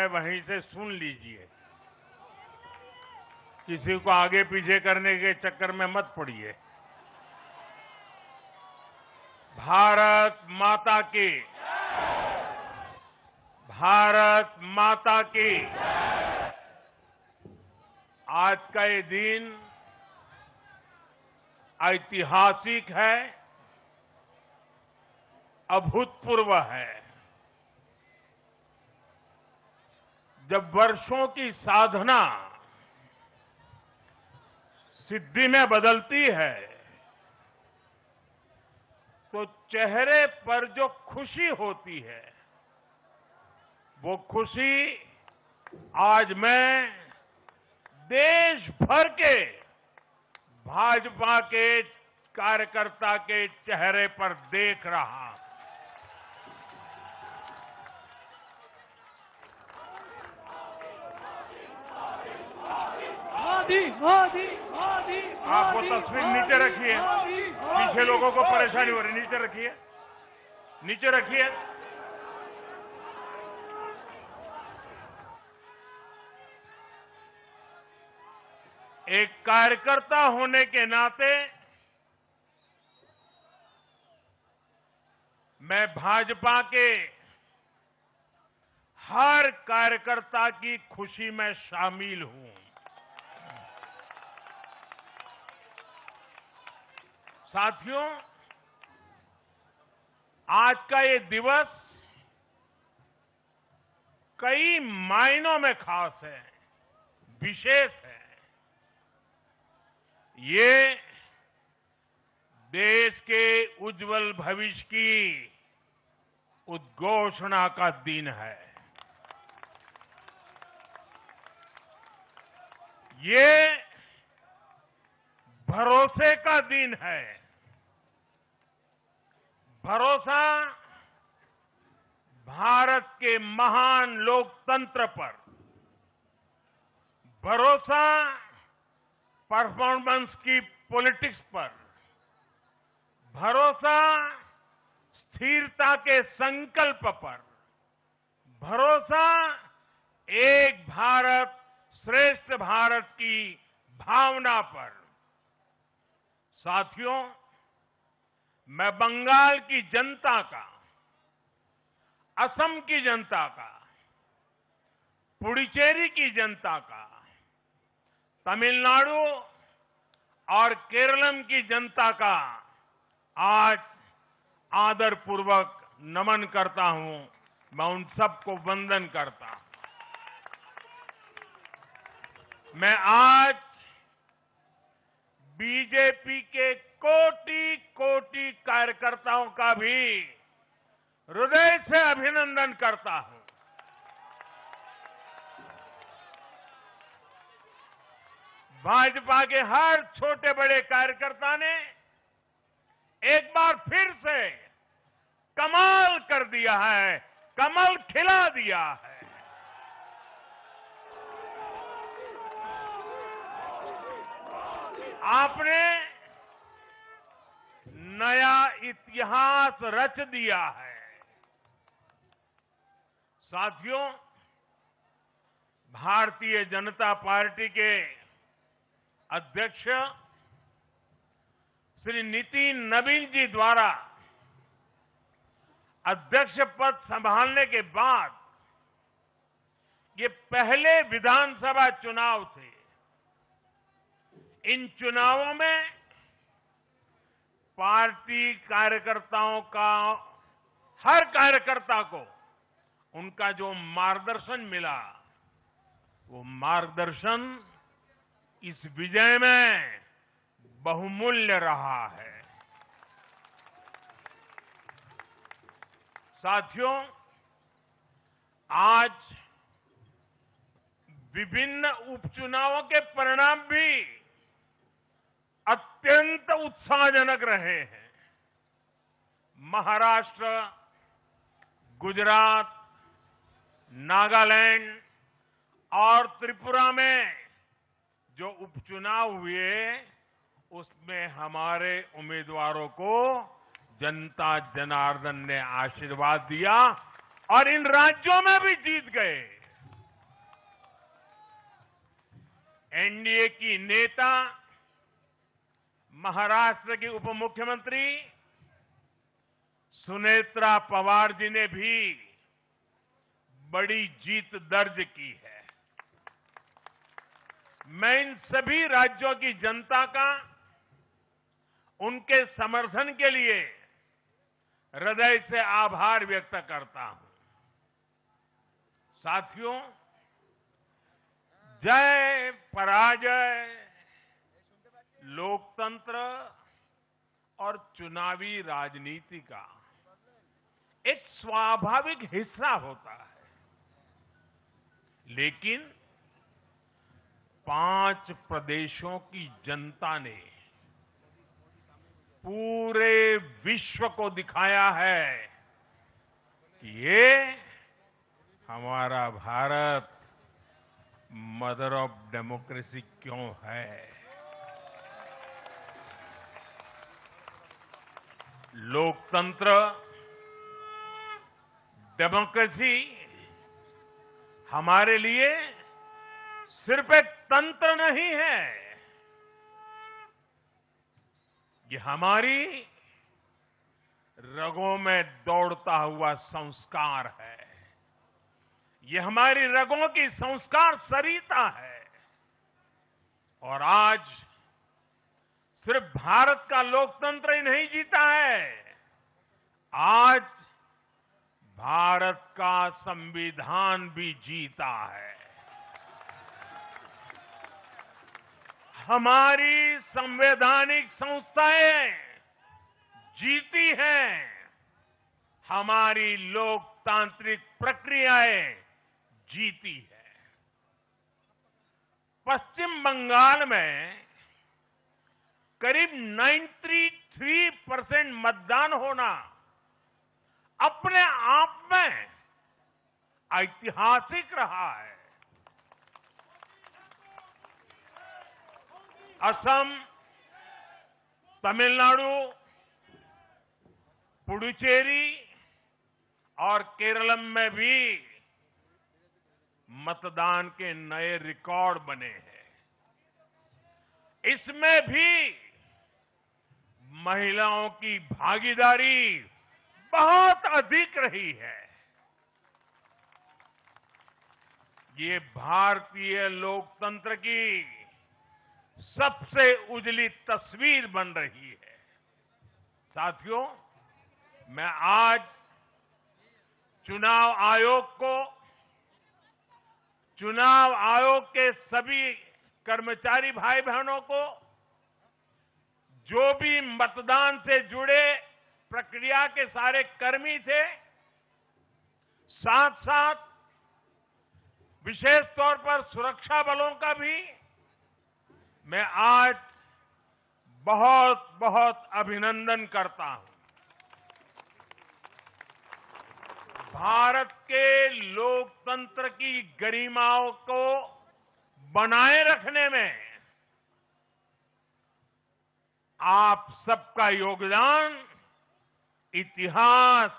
है वहीं से सुन लीजिए। किसी को आगे पीछे करने के चक्कर में मत पड़िए। भारत माता की, भारत माता की। आज का ये दिन ऐतिहासिक है, अभूतपूर्व है। जब वर्षों की साधना सिद्धि में बदलती है तो चेहरे पर जो खुशी होती है वो खुशी आज मैं देश भर के भाजपा के कार्यकर्ता के चेहरे पर देख रहा हूं। मोदी मोदी। आप वो तस्वीर नीचे रखिए, पीछे लोगों को परेशानी हो रही, नीचे रखिए, नीचे रखिए। एक कार्यकर्ता होने के नाते मैं भाजपा के हर कार्यकर्ता की खुशी में शामिल हूं। साथियों, आज का ये दिवस कई मायनों में खास है, विशेष है। ये देश के उज्जवल भविष्य की उद्घोषणा का दिन है। ये भरोसे का दिन है। भरोसा भारत के महान लोकतंत्र पर, भरोसा परफॉर्मेंस की पॉलिटिक्स पर, भरोसा स्थिरता के संकल्प पर, भरोसा एक भारत श्रेष्ठ भारत की भावना पर। साथियों, मैं बंगाल की जनता का, असम की जनता का, पुडुचेरी की जनता का, तमिलनाडु और केरलम की जनता का आज आदरपूर्वक नमन करता हूं। मैं उन सबको वंदन करता हूं। मैं आज बीजेपी के कोटि कोटि कार्यकर्ताओं का भी हृदय से अभिनंदन करता हूं। भाजपा के हर छोटे बड़े कार्यकर्ता ने एक बार फिर से कमाल कर दिया है, कमल खिला दिया है। आपने नया इतिहास रच दिया है। साथियों, भारतीय जनता पार्टी के अध्यक्ष श्री नितिन नवीन जी द्वारा अध्यक्ष पद संभालने के बाद ये पहले विधानसभा चुनाव थे। इन चुनावों में पार्टी कार्यकर्ताओं का, हर कार्यकर्ता को उनका जो मार्गदर्शन मिला, वो मार्गदर्शन इस विजय में बहुमूल्य रहा है। साथियों, आज विभिन्न उपचुनावों के परिणाम भी अत्यंत उत्साहजनक रहे हैं। महाराष्ट्र, गुजरात, नागालैंड और त्रिपुरा में जो उपचुनाव हुए उसमें हमारे उम्मीदवारों को जनता जनार्दन ने आशीर्वाद दिया और इन राज्यों में भी जीत गए। एनडीए की नेता महाराष्ट्र की उप मुख्यमंत्री सुनेत्रा पवार जी ने भी बड़ी जीत दर्ज की है। मैं इन सभी राज्यों की जनता का उनके समर्थन के लिए हृदय से आभार व्यक्त करता हूं। साथियों, जय पराजय लोकतंत्र और चुनावी राजनीति का एक स्वाभाविक हिस्सा होता है, लेकिन 5 प्रदेशों की जनता ने पूरे विश्व को दिखाया है कि ये हमारा भारत मदर ऑफ डेमोक्रेसी क्यों है। लोकतंत्र, डेमोक्रेसी हमारे लिए सिर्फ एक तंत्र नहीं है, ये हमारी रगों में दौड़ता हुआ संस्कार है। ये हमारी रगों की संस्कार सरिता है। और आज सिर्फ भारत का लोकतंत्र ही नहीं जीता है, आज भारत का संविधान भी जीता है। हमारी संवैधानिक संस्थाएं जीती हैं, हमारी लोकतांत्रिक प्रक्रियाएं जीती है। पश्चिम बंगाल में करीब 93% मतदान होना अपने आप में ऐतिहासिक रहा है। असम, तमिलनाडु, पुडुचेरी और केरलम में भी मतदान के नए रिकॉर्ड बने हैं। इसमें भी महिलाओं की भागीदारी बहुत अधिक रही है। ये भारतीय लोकतंत्र की सबसे उजली तस्वीर बन रही है। साथियों, मैं आज चुनाव आयोग के सभी कर्मचारी भाई बहनों को, जो भी मतदान से जुड़े प्रक्रिया के सारे कर्मी थे, साथ साथ विशेष तौर पर सुरक्षा बलों का भी मैं आज बहुत बहुत अभिनंदन करता हूं। भारत के लोकतंत्र की गरिमाओं को बनाए रखने में आप सबका योगदान इतिहास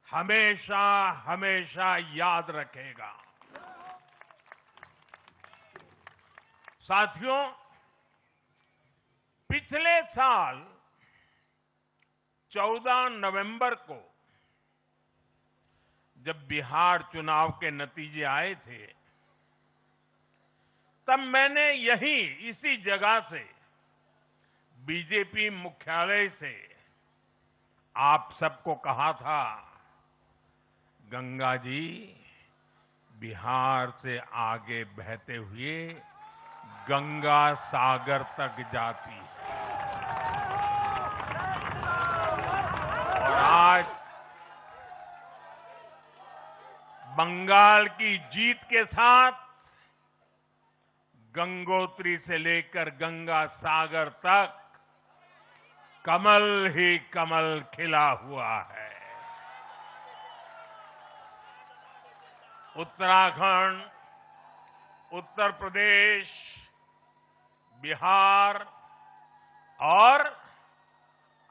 हमेशा हमेशा याद रखेगा। साथियों, पिछले साल 14 नवंबर को जब बिहार चुनाव के नतीजे आए थे, तब मैंने इसी जगह से बीजेपी मुख्यालय से आप सबको कहा था, गंगा जी बिहार से आगे बहते हुए गंगा सागर तक जाती है। और आज बंगाल की जीत के साथ गंगोत्री से लेकर गंगा सागर तक कमल ही कमल खिला हुआ है। उत्तराखंड, उत्तर प्रदेश, बिहार और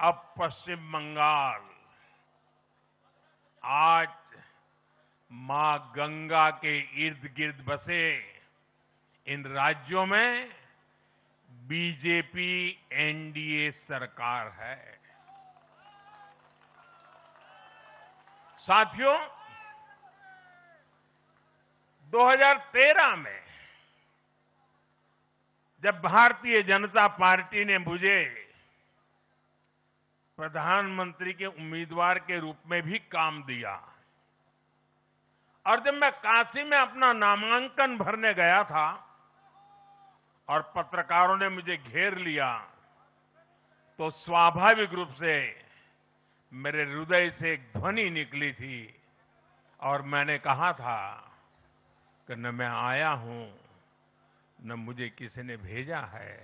अब पश्चिम बंगाल आज मां गंगा के इर्द गिर्द बसे इन राज्यों में बीजेपी एनडीए सरकार है। साथियों, 2013 में जब भारतीय जनता पार्टी ने मुझे प्रधानमंत्री के उम्मीदवार के रूप में भी काम दिया और जब मैं काशी में अपना नामांकन भरने गया था और पत्रकारों ने मुझे घेर लिया, तो स्वाभाविक रूप से मेरे हृदय से एक ध्वनि निकली थी और मैंने कहा था कि न मैं आया हूं, न मुझे किसी ने भेजा है,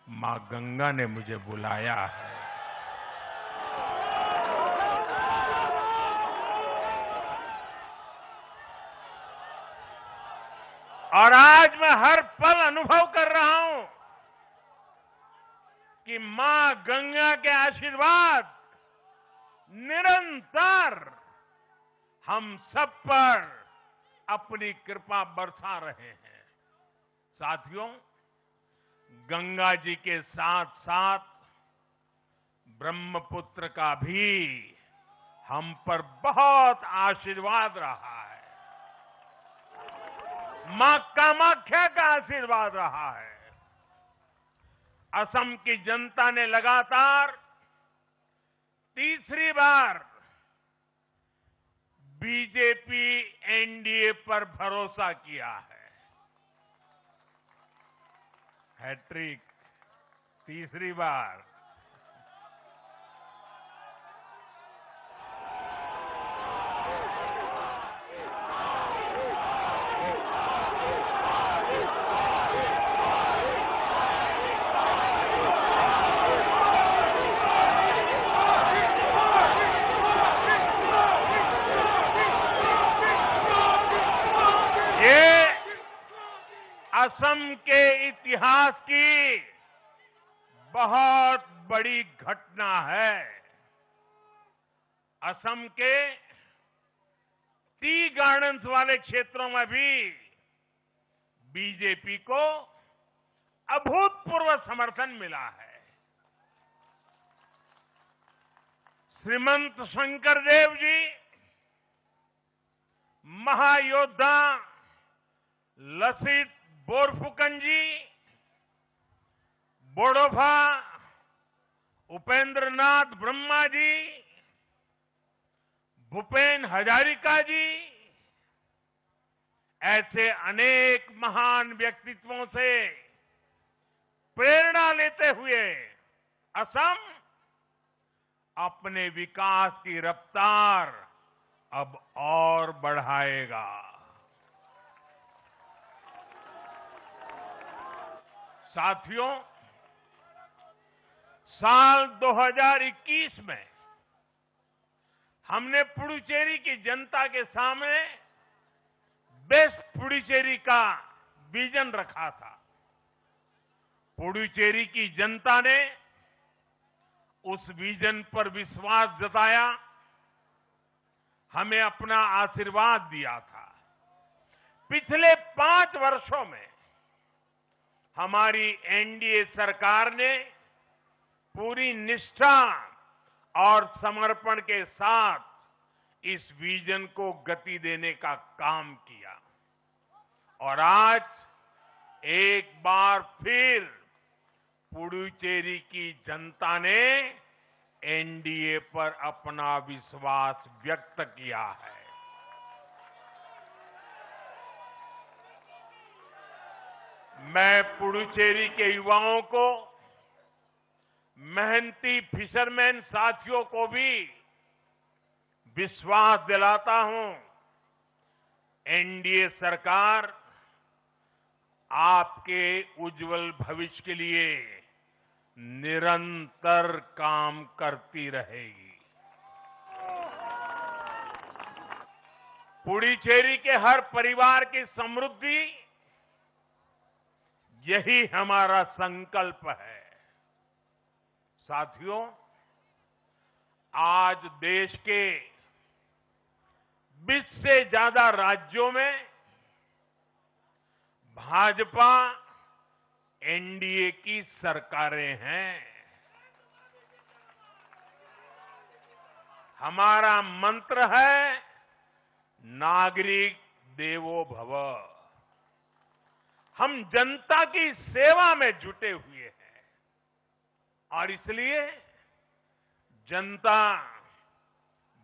मां गंगा ने मुझे बुलाया है। और आज मैं हर पल अनुभव कर रहा हूं कि मां गंगा के आशीर्वाद निरंतर हम सब पर अपनी कृपा बरसा रहे हैं। साथियों, गंगा जी के साथ साथ ब्रह्मपुत्र का भी हम पर बहुत आशीर्वाद रहा है। मां कामाख्या का आशीर्वाद रहा है। असम की जनता ने लगातार तीसरी बार बीजेपी एनडीए पर भरोसा किया है। हैट्रिक, तीसरी बार। ये असम के इतिहास की बहुत बड़ी घटना है। असम के टी गार्डन्स वाले क्षेत्रों में भी बीजेपी को अभूतपूर्व समर्थन मिला है। श्रीमंत शंकरदेव जी, महायोद्धा लसित बोरफुकन जी, बोडोफा उपेंद्र नाथ ब्रह्मा जी, भूपेन हजारिका जी, ऐसे अनेक महान व्यक्तित्वों से प्रेरणा लेते हुए असम अपने विकास की रफ्तार अब और बढ़ाएगा। साथियों, साल 2021 में हमने पुडुचेरी की जनता के सामने बेस्ट पुडुचेरी का विजन रखा था। पुडुचेरी की जनता ने उस विजन पर विश्वास जताया, हमें अपना आशीर्वाद दिया था। पिछले 5 वर्षों में हमारी एनडीए सरकार ने पूरी निष्ठा और समर्पण के साथ इस विजन को गति देने का काम किया और आज एक बार फिर पुडुचेरी की जनता ने एनडीए पर अपना विश्वास व्यक्त किया है। मैं पुडुचेरी के युवाओं को, मेहनती फिशरमैन साथियों को भी विश्वास दिलाता हूं, एनडीए सरकार आपके उज्जवल भविष्य के लिए निरंतर काम करती रहेगी। पुडुचेरी के हर परिवार की समृद्धि, यही हमारा संकल्प है। साथियों, आज देश के 20 से ज्यादा राज्यों में भाजपा एनडीए की सरकारें हैं। हमारा मंत्र है नागरिक देवो भव। हम जनता की सेवा में जुटे हुए हैं और इसलिए जनता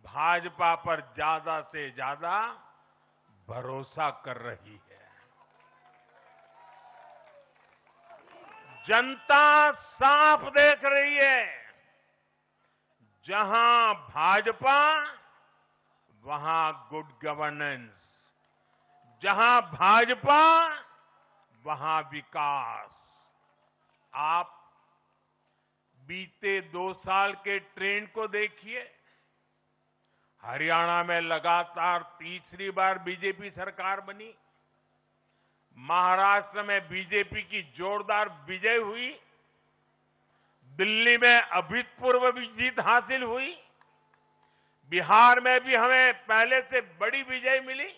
भाजपा पर ज्यादा से ज्यादा भरोसा कर रही है। जनता साफ देख रही है, जहां भाजपा वहां गुड गवर्नेंस, जहां भाजपा वहां विकास। आप बीते 2 साल के ट्रेंड को देखिए। हरियाणा में लगातार तीसरी बार बीजेपी सरकार बनी। महाराष्ट्र में बीजेपी की जोरदार विजय हुई। दिल्ली में अभूतपूर्व जीत हासिल हुई। बिहार में भी हमें पहले से बड़ी विजय मिली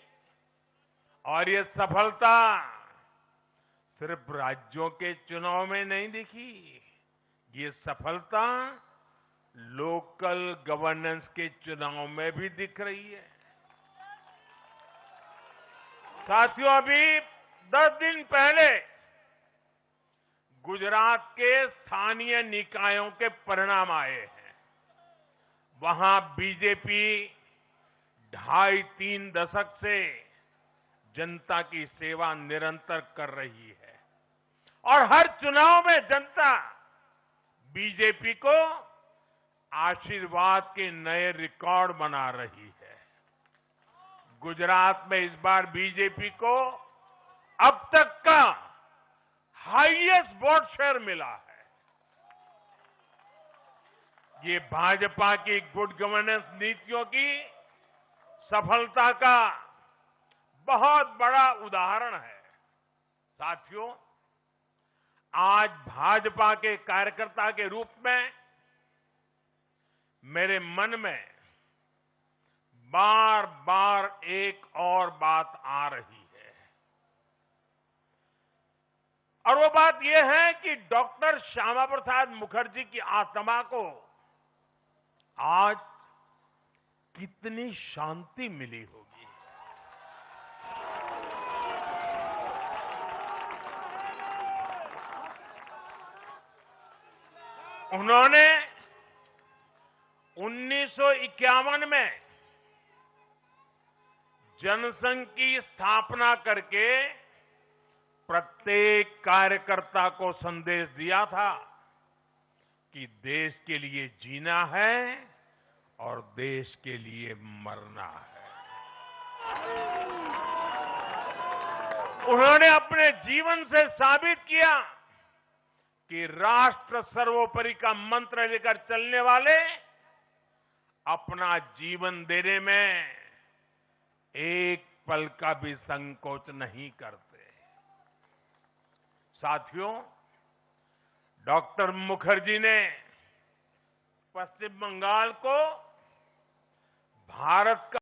और ये सफलता सिर्फ राज्यों के चुनाव में नहीं दिखी, ये सफलता लोकल गवर्नेंस के चुनाव में भी दिख रही है। साथियों, अभी 10 दिन पहले गुजरात के स्थानीय निकायों के परिणाम आए हैं। वहां बीजेपी 2.5-3 दशक से जनता की सेवा निरंतर कर रही है और हर चुनाव में जनता बीजेपी को आशीर्वाद के नए रिकॉर्ड बना रही है। गुजरात में इस बार बीजेपी को अब तक का हाईएस्ट वोट शेयर मिला है। ये भाजपा की गुड गवर्नेंस नीतियों की सफलता का बहुत बड़ा उदाहरण है। साथियों, आज भाजपा के कार्यकर्ता के रूप में मेरे मन में बार बार एक और बात आ रही है और वो बात यह है कि डॉक्टर श्यामा प्रसाद मुखर्जी की आत्मा को आज कितनी शांति मिली होगी। उन्होंने 1951 में जनसंघ की स्थापना करके प्रत्येक कार्यकर्ता को संदेश दिया था कि देश के लिए जीना है और देश के लिए मरना है। उन्होंने अपने जीवन से साबित किया कि राष्ट्र सर्वोपरि का मंत्र लेकर चलने वाले अपना जीवन देने में एक पल का भी संकोच नहीं करते। साथियों, डॉक्टर मुखर्जी ने पश्चिम बंगाल को भारत का